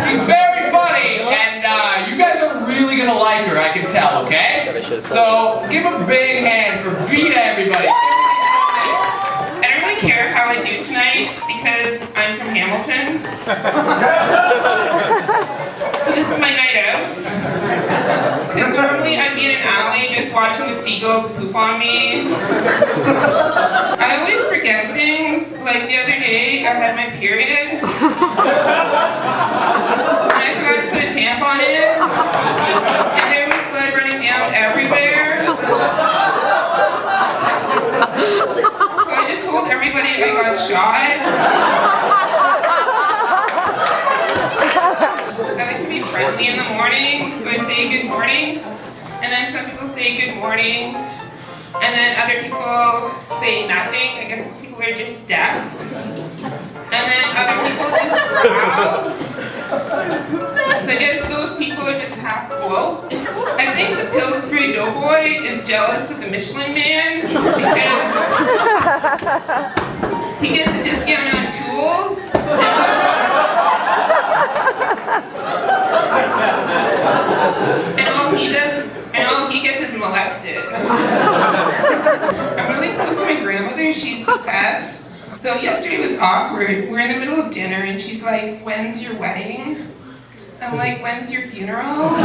She's very funny, and you guys are really gonna like her, I can tell, okay? So, give a big hand for Vida, everybody. I don't really care how I do tonight, because I'm from Hamilton. So this is my night out. Because normally I'd be in an alley just watching the seagulls poop on me. I always forget things, like the other day I had my period. And I forgot to put a tampon in. And there was blood running down everywhere. So I just told everybody I got shot. I like to be friendly in the morning, so I say good morning. And then some people say good morning. And then other people say nothing. I guess people are just deaf. And then other people just growl. So I guess those people are just half wolf. I think the Pillsbury Doughboy is jealous of the Michelin Man because he gets a discount on tools. And all he gets is molested. I'm really close to my grandmother. She's the best. Though yesterday was awkward. We're in the middle of dinner and she's like, "When's your wedding?" I'm like, "When's your funeral?"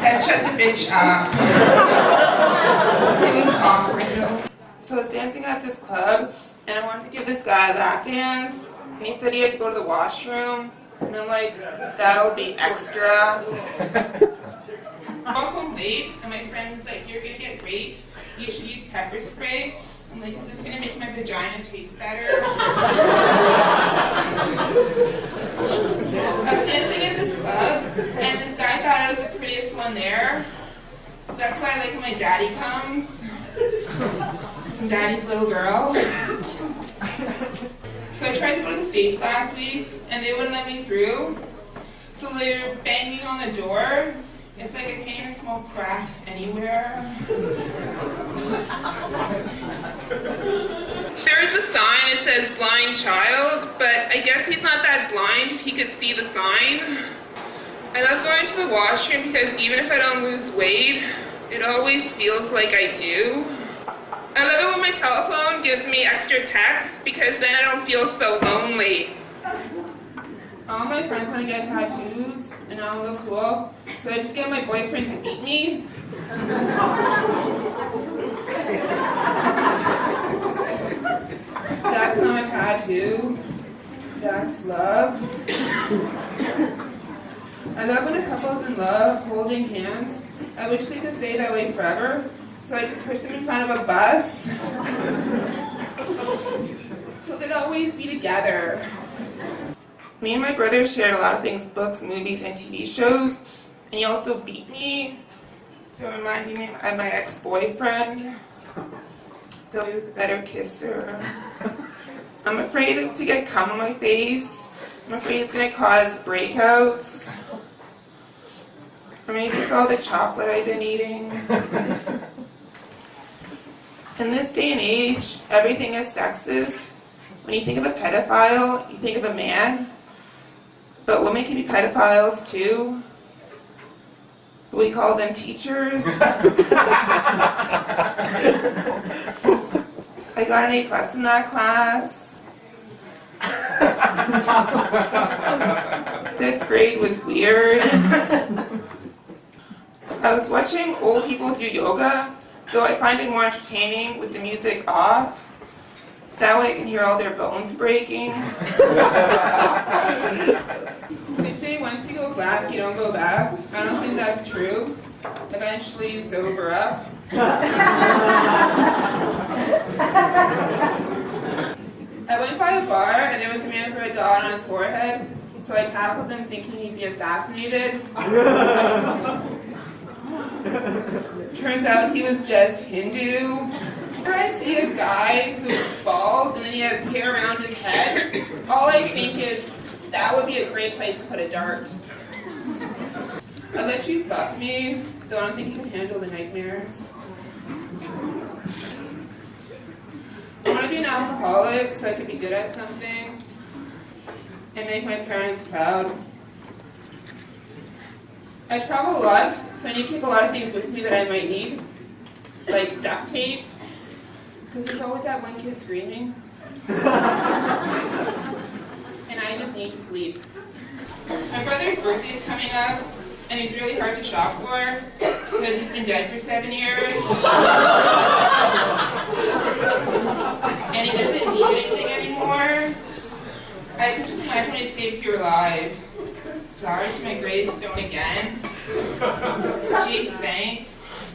That shut the bitch up. It was awkward though. So I was dancing at this club and I wanted to give this guy a lap dance. And he said he had to go to the washroom. And I'm like, "That'll be extra." I'm home late and my friend's like, "You're gonna get raped. You should use pepper spray." I'm like, "Is this gonna make my vagina taste better?" I was dancing at this club and this guy thought I was the prettiest one there. So that's why I like when my daddy comes. Some daddy's little girl. So I tried to go to the States last week and they wouldn't let me through. So they were banging on the doors. It's like I can't even smoke crack anywhere. There is a sign that says blind child, but I guess he's not that blind if he could see the sign. I love going to the washroom because even if I don't lose weight, it always feels like I do. I love it when my telephone gives me extra texts because then I don't feel so lonely. All my friends want to get tattoos and I don't look cool, so I just get my boyfriend to beat me. That's not a tattoo, that's love. I love when a couple's in love, holding hands. I wish they could stay that way forever, so I just push them in front of a bus. So they'd always be together. Me and my brother shared a lot of things, books, movies, and TV shows, and he also beat me, so reminding me of my ex-boyfriend, though he was a better kisser. I'm afraid to get cum on my face. I'm afraid it's going to cause breakouts. Or maybe it's all the chocolate I've been eating. In this day and age, everything is sexist. When you think of a pedophile, you think of a man. But women can be pedophiles too. We call them teachers. I got an A+ in that class. 5th grade was weird. I was watching old people do yoga, though I find it more entertaining with the music off. That way I can hear all their bones breaking. They say once you go black, you don't go back. I don't think that's true. Eventually you sober up. I went by a bar and there was a man with a dot on his forehead, so I tackled him thinking he'd be assassinated. Turns out he was just Hindu. Whenever I see a guy who's bald and then he has hair around his head, all I think is, that would be a great place to put a dart. I'll let you fuck me, though I don't think you can handle the nightmares. I want to be an alcoholic so I can be good at something. and make my parents proud. I travel a lot, so I need to take a lot of things with me that I might need, like duct tape, because there's always that one kid screaming. And I just need to sleep. My brother's birthday's coming up, and he's really hard to shop for because he's been dead for 7 years. And he doesn't need anything anymore. I can just imagine what he'd say if you were alive. Flowers to my gravestone again. Gee, thanks.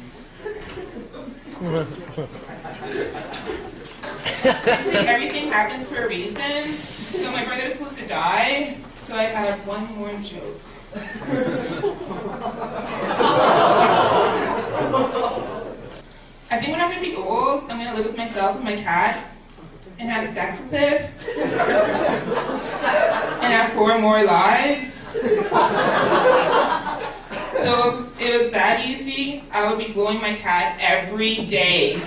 Actually, everything happens for a reason. So my brother's supposed to die, so I have one more joke. I think when I'm going to be old, I'm going to live with myself and my cat and have sex with it and have 4 more lives. So if it was that easy, I would be blowing my cat every day.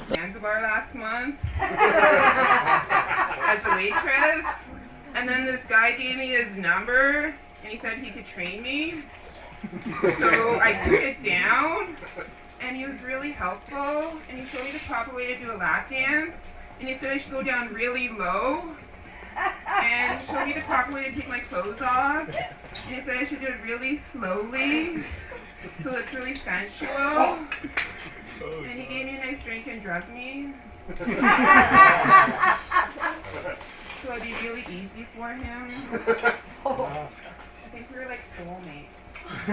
Zanzibar last month as a waitress, and then this guy gave me his number and he said he could train me. So I took it down and he was really helpful and he showed me the proper way to do a lap dance, and he said I should go down really low and he showed me the proper way to take my clothes off, and he said I should do it really slowly so it's really sensual. And he gave me a nice drink and drugged me. So it'd be really easy for him. I think we were like soulmates. I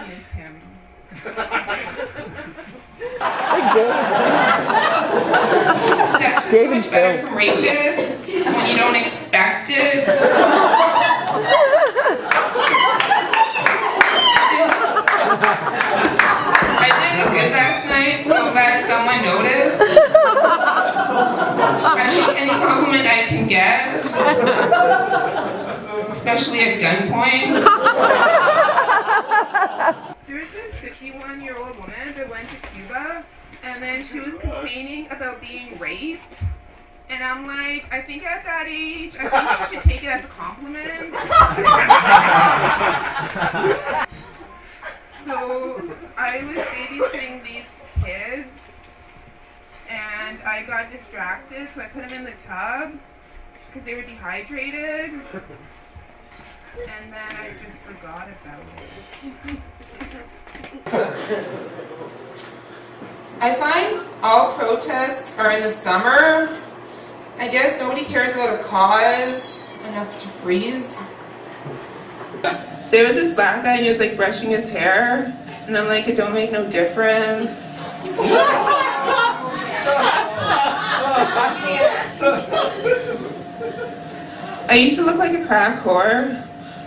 miss him. Sex is so much better for rapists when you don't expect it. I did look good last night, so I'm glad someone noticed. I take any compliment I can get, especially at gunpoint. There was this 61-year-old woman that went to Cuba, and then she was complaining about being raped. And I'm like, I think at that age, I think she should take it as a compliment. So I was babysitting these kids, and I got distracted, so I put them in the tub because they were dehydrated, and then I just forgot about it. I find all protests are in the summer. I guess nobody cares about a cause enough to freeze. There was this black guy and he was like brushing his hair, and I'm like, it don't make no difference. I used to look like a crack whore.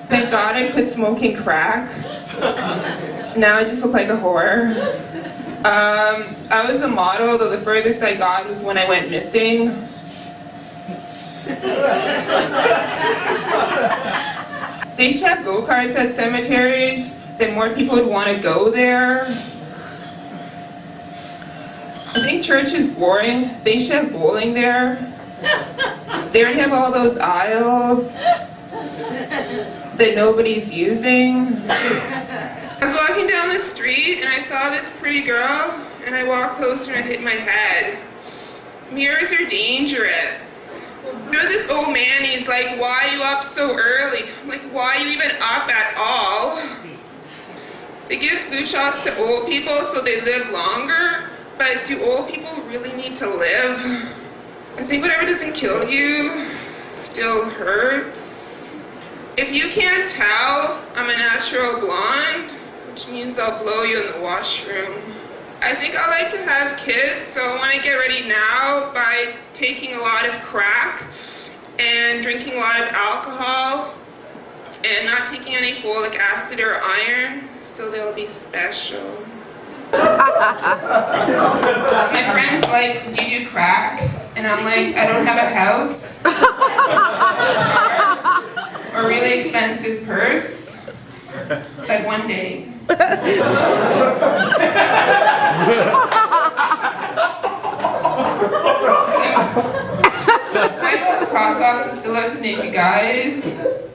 Thank God I quit smoking crack. Now I just look like a whore. I was a model, though the furthest I got was when I went missing. They should have go-karts at cemeteries, then more people would want to go there. I think church is boring. They should have bowling there. They already have all those aisles that nobody's using. I was walking down the street and I saw this pretty girl, and I walked closer and I hit my head. Mirrors are dangerous. There was this old man, he's like, why are you up so early? I'm like, why are you even up at all? They give flu shots to old people so they live longer, but do old people really need to live? I think whatever doesn't kill you still hurts. If you can't tell, I'm a natural blonde, which means I'll blow you in the washroom. I think I like to have kids, so I want to get ready now by taking a lot of crack and drinking a lot of alcohol and not taking any folic acid or iron, so they'll be special. My friend's like, do you do crack? And I'm like, I don't have a house, or a really expensive purse, but one day. box of still out to naked guys.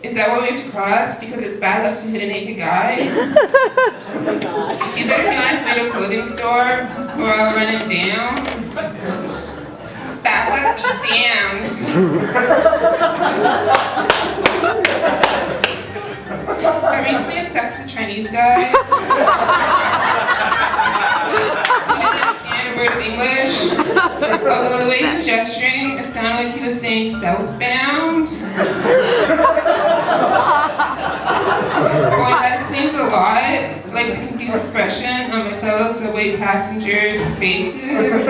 Is that what we have to cross? Because it's bad luck to hit a naked guy? He better be on his way to a clothing store, or I'll run him down. Bad luck be damned. I recently had sex with a Chinese guy. He didn't understand a word of English. Although the way he was gesturing, it sounded like he was saying southbound. Well, that explains a lot, like the confused expression on my fellow subway passengers' faces.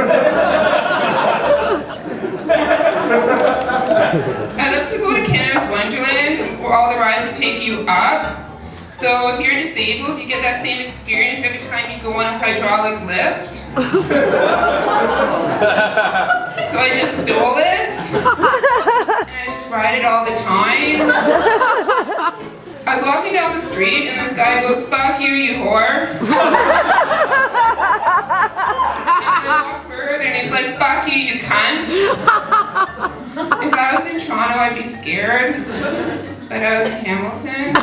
I love to go to Canada's Wonderland, where all the rides will take you up. Though if you're disabled, you get that same experience every time you go on a hydraulic lift. So I just stole it, and I just ride it all the time. I was walking down the street, and this guy goes, "Fuck you, you whore." And then I walk further, and he's like, "Fuck you, you cunt." If I was in Toronto, I'd be scared. But I was in Hamilton,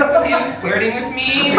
so he was flirting with me.